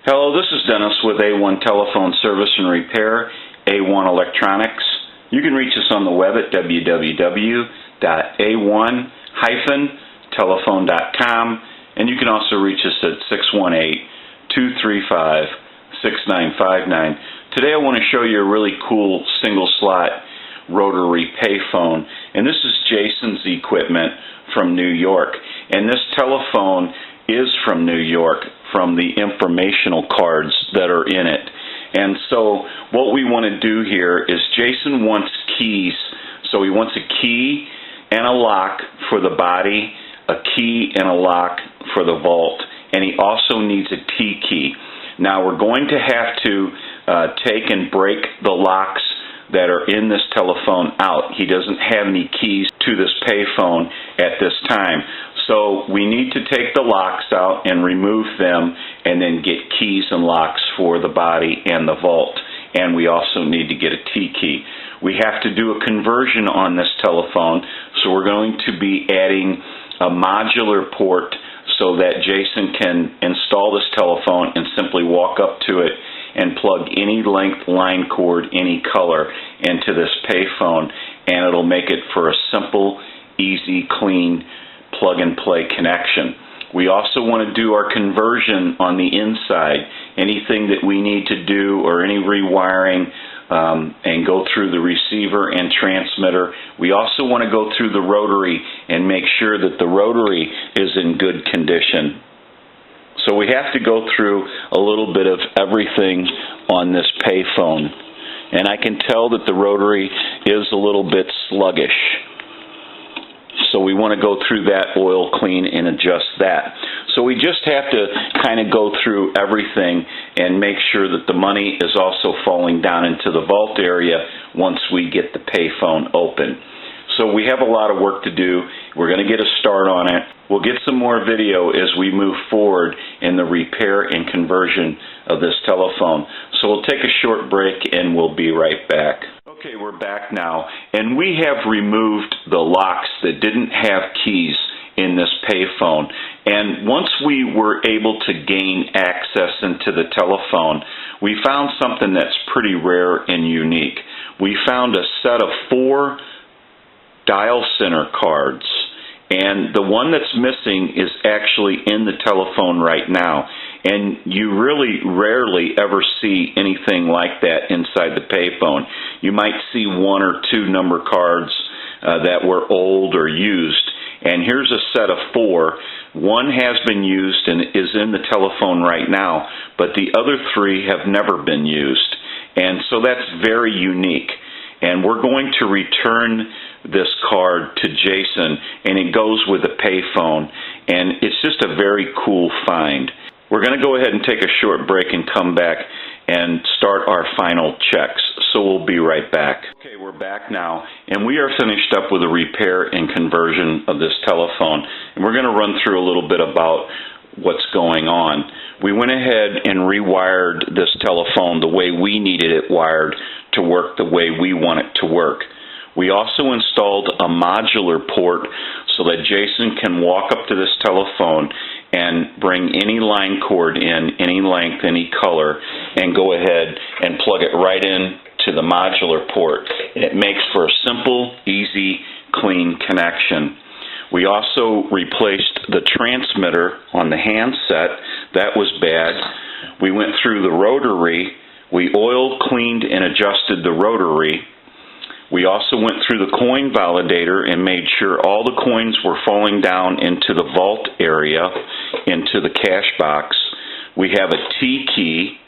Hello, this is Dennis with A1 Telephone Service and Repair, A1 Electronics. You can reach us on the web at www.a1-telephone.com, and you can also reach us at 618-235-6959. Today I want to show you a really cool single-slot rotary payphone, and this is Jason's equipment from New York. And this telephone is from New York, from the informational cards that are in it. And so what we want to do here is Jason wants keys. So he wants a key and a lock for the body, a key and a lock for the vault, and he also needs a T key. Now we're going to have to take and break the locks that are in this telephone out. He doesn't have any keys to this payphone at this time. So we need to take the locks out and remove them and then get keys and locks for the body and the vault. And we also need to get a T key. We have to do a conversion on this telephone, so we're going to be adding a modular port so that Jason can install this telephone and simply walk up to it and plug any length line cord, any color, into this payphone, and it'll make it for a simple, easy, clean plug-and-play connection. We also want to do our conversion on the inside. Anything that we need to do or any rewiring and go through the receiver and transmitter. We also want to go through the rotary and make sure that the rotary is in good condition. So we have to go through a little bit of everything on this payphone. And I can tell that the rotary is a little bit sluggish. So we want to go through that, oil clean, and adjust that. So we just have to kind of go through everything and make sure that the money is also falling down into the vault area once we get the payphone open. So we have a lot of work to do. We're going to get a start on it. We'll get some more video as we move forward in the repair and conversion of this telephone. So we'll take a short break and we'll be right back. Okay, we're back now, and we have removed the locks that didn't have keys in this payphone. And once we were able to gain access into the telephone, we found something that's pretty rare and unique. We found a set of 4 dial center cards, and the one that's missing is actually in the telephone right now. And you really rarely ever see anything like that inside the payphone. You might see 1 or 2 number cards that were old or used. And here's a set of 4. One has been used and is in the telephone right now, but the other 3 have never been used. And so that's very unique. And we're going to return this card to Jason, and it goes with the payphone. And it's just a very cool find. We're going to go ahead and take a short break and come back and start our final checks. So we'll be right back. Okay, we're back now, and we are finished up with a repair and conversion of this telephone. And we're going to run through a little bit about what's going on. We went ahead and rewired this telephone the way we needed it wired to work the way we want it to work. We also installed a modular port so that Jason can walk up to this telephone and bring any line cord in, any length, any color, and go ahead and plug it right in to the modular port. It makes for a simple, easy, clean connection. We also replaced the transmitter on the handset. That was bad. We went through the rotary. We oiled, cleaned, and adjusted the rotary. We also went through the coin validator and made sure all the coins were falling down into the vault area, into the cash box. We have a T key.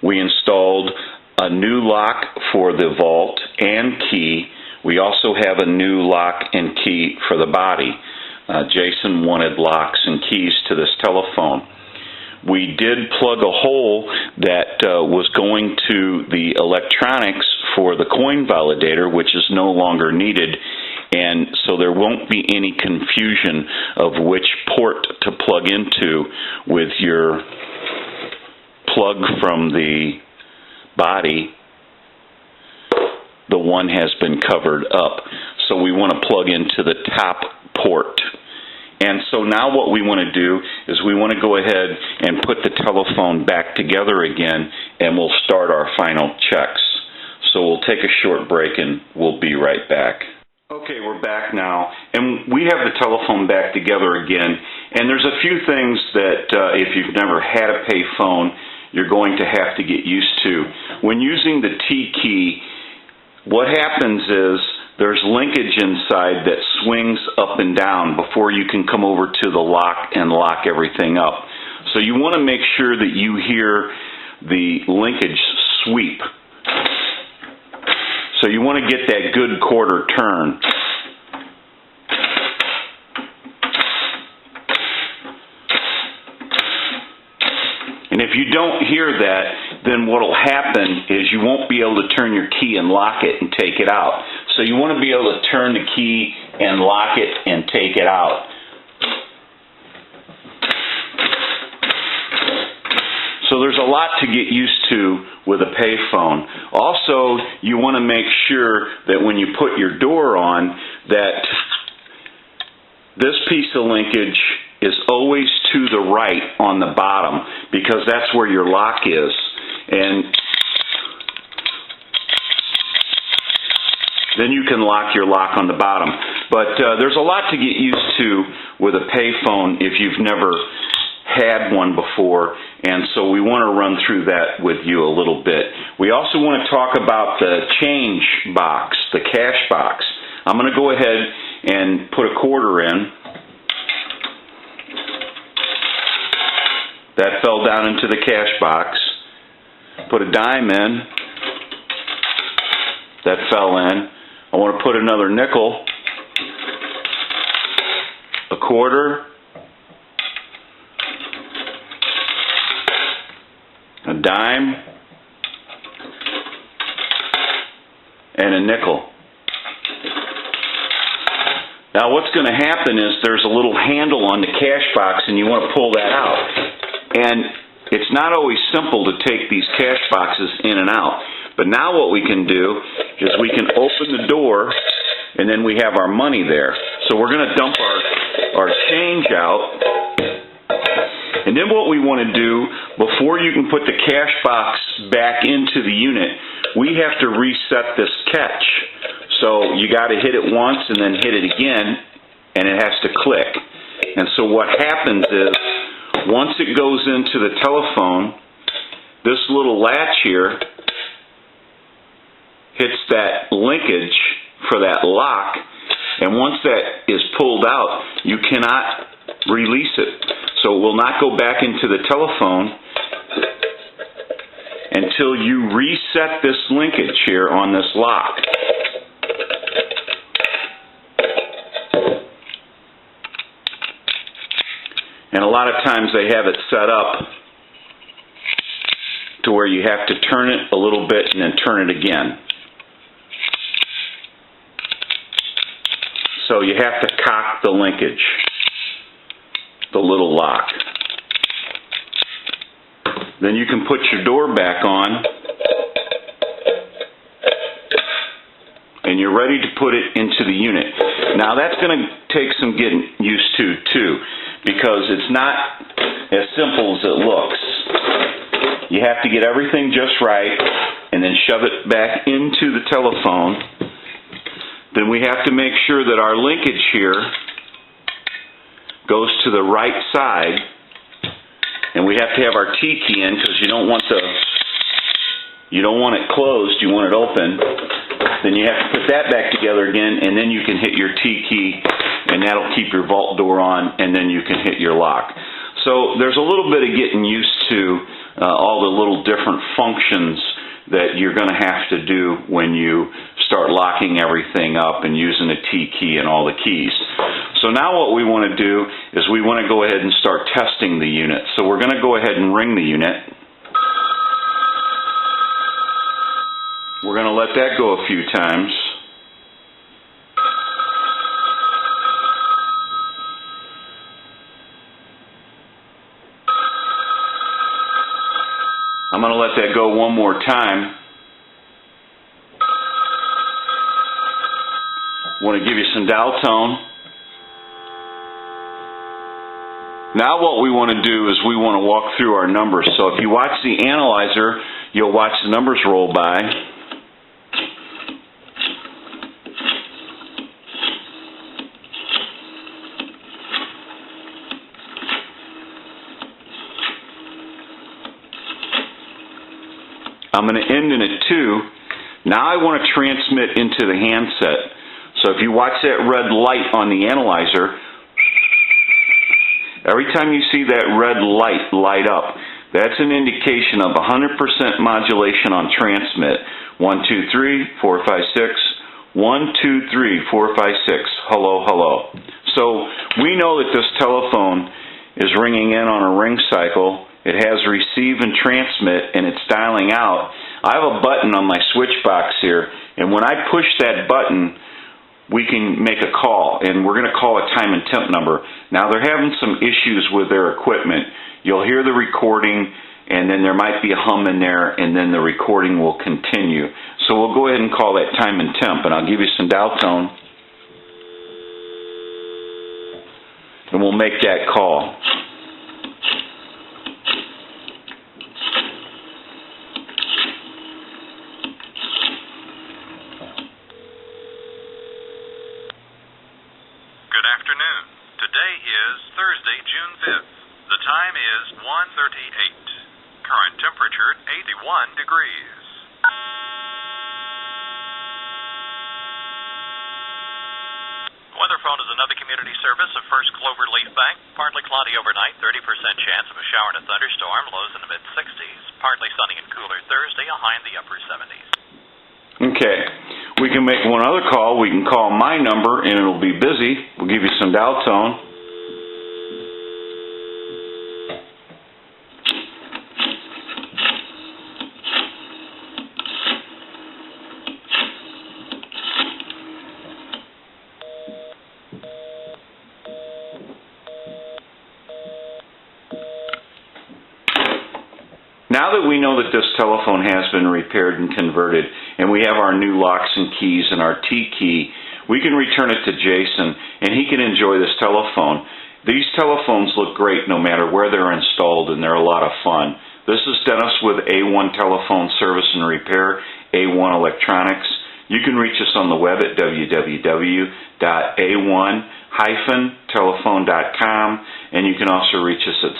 We installed a new lock for the vault and key. We also have a new lock and key for the body. Jason wanted locks and keys to this telephone. We did plug a hole that was going to the electronics for the coin validator, which is no longer needed, and so there won't be any confusion of which port to plug into with your plug from the body. The one has been covered up, so we want to plug into the top port. And so now what we want to do is we want to go ahead and put the telephone back together again, and we'll start our final checks. So we'll take a short break and we'll be right back. Okay, we're back now, and we have the telephone back together again, and there's a few things that if you've never had a payphone, you're going to have to get used to. When using the T key, what happens is there's linkage inside that swings up and down before you can come over to the lock and lock everything up. So you want to make sure that you hear the linkage sweep. So you want to get that good quarter turn. And if you don't hear that, then what will happen is you won't be able to turn your key and lock it and take it out. So you want to be able to turn the key and lock it and take it out. So there's a lot to get used to with a payphone. Also, you want to make sure that when you put your door on, that this piece of linkage is always to the right on the bottom, because that's where your lock is. And then you can lock your lock on the bottom. But there's a lot to get used to with a payphone if you've never had one before, and so we want to run through that with you a little bit. We also want to talk about the change box, the cash box. I'm going to go ahead and put a quarter in. That fell down into the cash box. Put a dime in. That fell in. I want to put another nickel, a quarter, a dime, and a nickel. Now what's going to happen is there's a little handle on the cash box, and you want to pull that out. And it's not always simple to take these cash boxes in and out. But now what we can do is we can open the door, and then we have our money there. So we're going to dump our change out. And then what we want to do, before you can put the cash box back into the unit, we have to reset this catch. So you got to hit it once and then hit it again, and it has to click. And so what happens is, once it goes into the telephone, this little latch here hits that linkage for that lock, and once that is pulled out, you cannot release it. So it will not go back into the telephone until you reset this linkage here on this lock. And a lot of times they have it set up to where you have to turn it a little bit and then turn it again. So you have to cock the linkage, the little lock. Then you can put your door back on, and you're ready to put it into the unit. Now that's going to take some getting used to too, because it's not as simple as it looks. You have to get everything just right and then shove it back into the telephone. Then we have to make sure that our linkage here goes to the right side, and we have to have our T key in, because you don't want it closed, you want it open. Then you have to put that back together again, and then you can hit your T key, and that'll keep your vault door on, and then you can hit your lock. So there's a little bit of getting used to all the little different functions that you're going to have to do when you start locking everything up and using a T key and all the keys. So now what we want to do is we want to go ahead and start testing the unit. So we're going to go ahead and ring the unit. We're going to let that go a few times. I'm going to let that go one more time. I want to give you some dial tone. Now what we want to do is we want to walk through our numbers. So if you watch the analyzer, you'll watch the numbers roll by. I'm going to end in a 2. Now I want to transmit into the handset. So if you watch that red light on the analyzer, every time you see that red light light up, that's an indication of 100% modulation on transmit. 1, 2, 3, 4, 5, 6. 1, 2, 3, 4, 5, 6. Hello, hello. So we know that this telephone is ringing in on a ring cycle. It has receive and transmit, and it's dialing out. I have a button on my switch box here, and when I push that button, we can make a call, and we're going to call a time and temp number. Now, they're having some issues with their equipment. You'll hear the recording, and then there might be a hum in there, and then the recording will continue. So we'll go ahead and call that time and temp, and I'll give you some dial tone, and we'll make that call. Good afternoon. Today is Thursday, June 5th. The time is 1:38. Current temperature 81 degrees. Weatherphone is another community service of First Cloverleaf Bank. Partly cloudy overnight, 30% chance of a shower and a thunderstorm, lows in the mid-60s. Partly sunny and cooler Thursday, a high in the upper 70s. Okay. We can make one other call. We can call my number, and it'll be busy. We'll give you some dial tone. Now that we know that this telephone has been repaired and converted, and we have our new locks and keys and our T key, we can return it to Jason, and he can enjoy this telephone. These telephones look great no matter where they're installed, and they're a lot of fun. This is Dennis with A1 Telephone Service and Repair, A1 Electronics. You can reach us on the web at www.a1-telephone.com, and you can also reach us at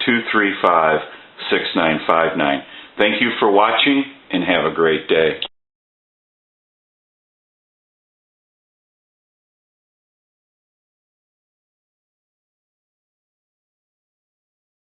618-235-6959. Thank you for watching, and have a great day.